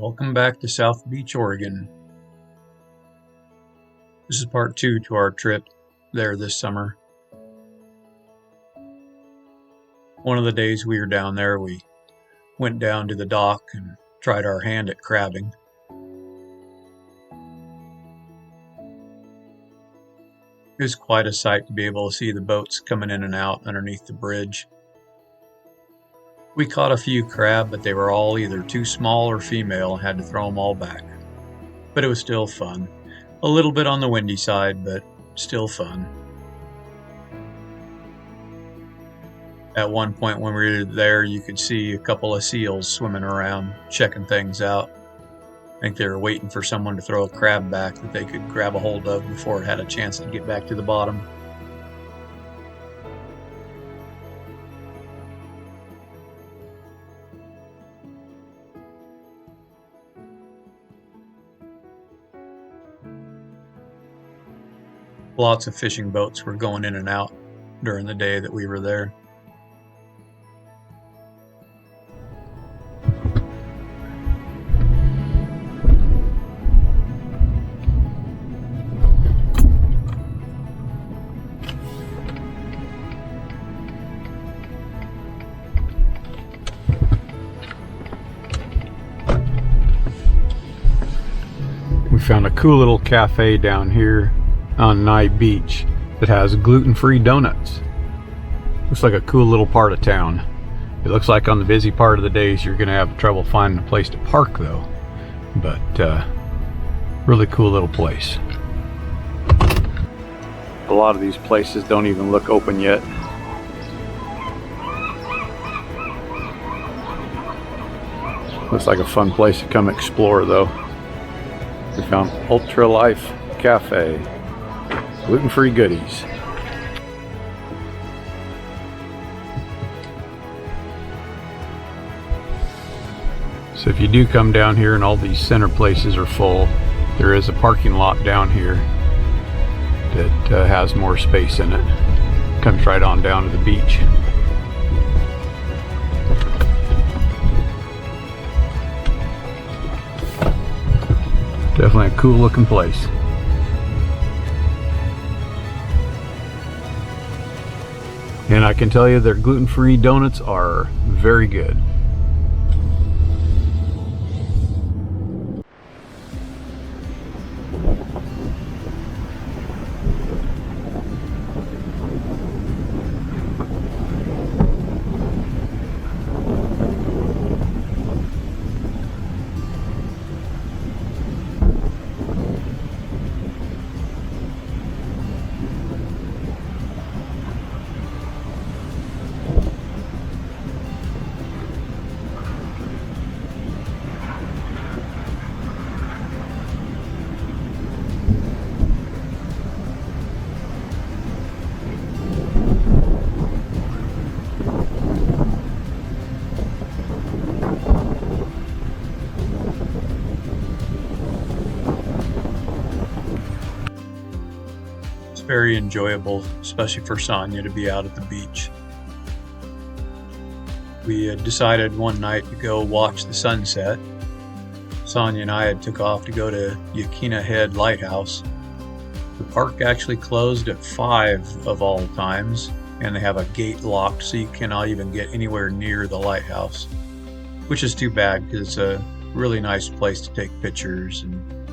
Welcome back to South Beach, Oregon. This is part 2 to our trip there this summer. One of the days we were down there, we went down to the dock and tried our hand at crabbing. It was quite a sight to be able to see the boats coming in and out underneath the bridge. We caught a few crab, but they were all either too small or female and had to throw them all back. But it was still fun. A little bit on the windy side, but still fun. At one point when we were there, you could see a couple of seals swimming around, checking things out. I think they were waiting for someone to throw a crab back that they could grab a hold of before it had a chance to get back to the bottom. Lots of fishing boats were going in and out during the day that we were there. We found a cool little cafe down here on Nye Beach that has gluten-free donuts. Looks like a cool little part of town. It looks like on the busy part of the days you're gonna have trouble finding a place to park though, but really cool little place. A lot of these places don't even look open yet. Looks like a fun place to come explore though. We found Ultra Life Cafe. Gluten-free goodies. So if you do come down here and all these center places are full, there is a parking lot down here that has more space in it. Comes right on down to the beach. Definitely a cool looking place. And I can tell you their gluten-free donuts are very good. Very enjoyable, especially for Sonia, to be out at the beach. We had decided one night to go watch the sunset. Sonia and I had took off to go to Yaquina Head Lighthouse. The park actually closed at 5 of all times, and they have a gate locked so you cannot even get anywhere near the lighthouse, which is too bad because it's a really nice place to take pictures, and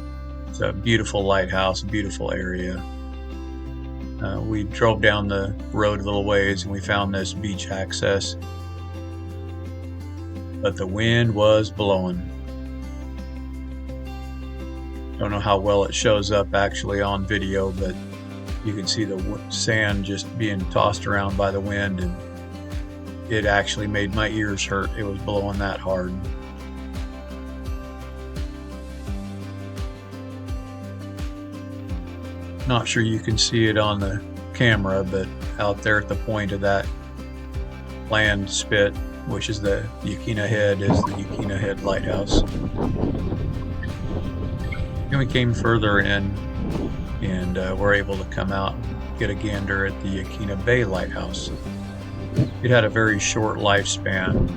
it's a beautiful lighthouse, a beautiful area. We drove down the road a little ways and we found this beach access, but the wind was blowing. Don't know how well it shows up actually on video, but you can see the sand just being tossed around by the wind, and it actually made my ears hurt. It was blowing that hard. Not sure you can see it on the camera, but out there at the point of that land spit, which is the Yaquina Head, is the Yaquina Head Lighthouse. And we came further in and were able to come out and get a gander at the Yaquina Bay Lighthouse. It had a very short lifespan,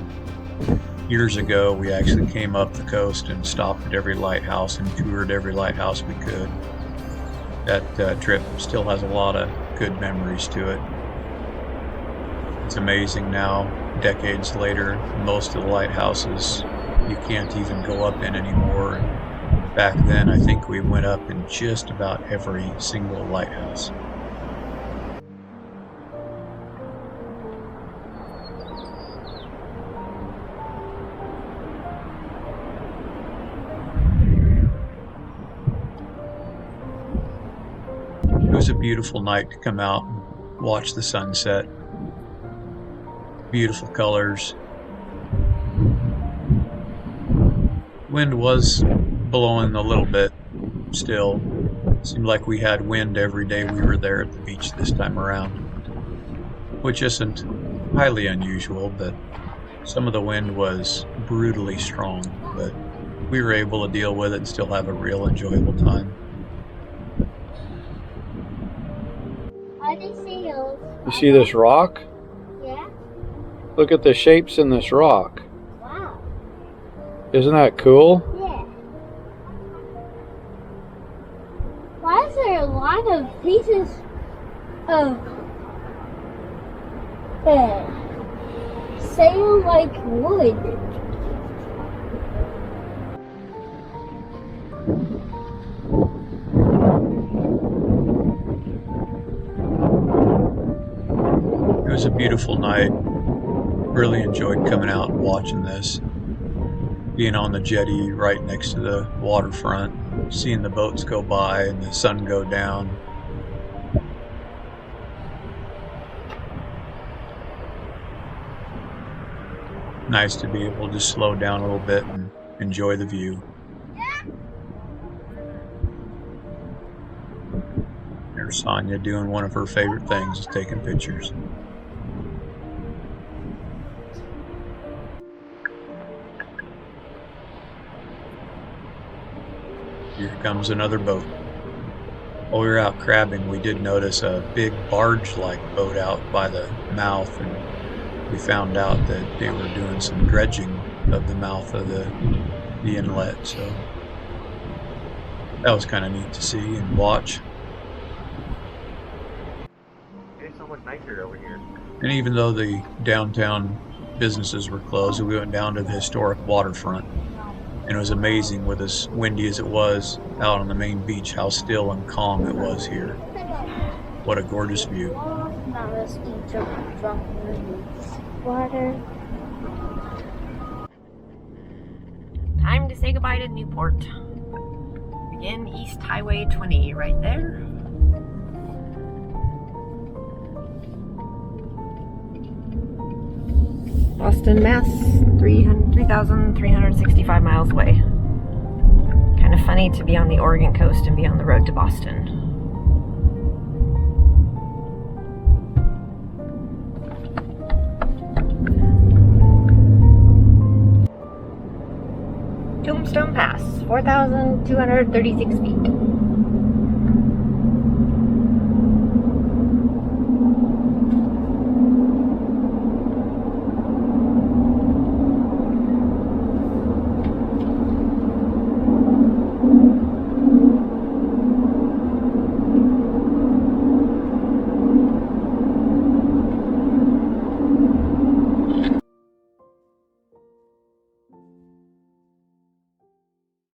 Years ago, we actually came up the coast and stopped at every lighthouse and toured every lighthouse we could. That trip still has a lot of good memories to it. It's amazing now, decades later, most of the lighthouses you can't even go up in anymore. Back then, I think we went up in just about every single lighthouse. It was a beautiful night to come out and watch the sunset. Beautiful colors. Wind was blowing a little bit still. Seemed like we had wind every day we were there at the beach this time around, which isn't highly unusual, but some of the wind was brutally strong, but we were able to deal with it and still have a real enjoyable time. You see this rock? Yeah. Look at the shapes in this rock. Wow. Isn't that cool? Yeah. Why is there a lot of pieces of sail like wood? It was a beautiful night. Really enjoyed coming out and watching this. Being on the jetty right next to the waterfront, seeing the boats go by and the sun go down. Nice to be able to just slow down a little bit and enjoy the view. There's Sonia doing one of her favorite things, is taking pictures. Here comes another boat. While we were out crabbing, we did notice a big barge-like boat out by the mouth, and we found out that they were doing some dredging of the mouth of the inlet, so that was kind of neat to see and watch. It's so much nicer over here. And even though the downtown businesses were closed, we went down to the historic waterfront. And it was amazing, with as windy as it was out on the main beach, how still and calm it was here. What a gorgeous view. Water. Time to say goodbye to Newport. Again, East Highway 20 right there. Boston, Mass, 3,365 miles away. Kind of funny to be on the Oregon coast and be on the road to Boston. Tombstone Pass, 4,236 feet.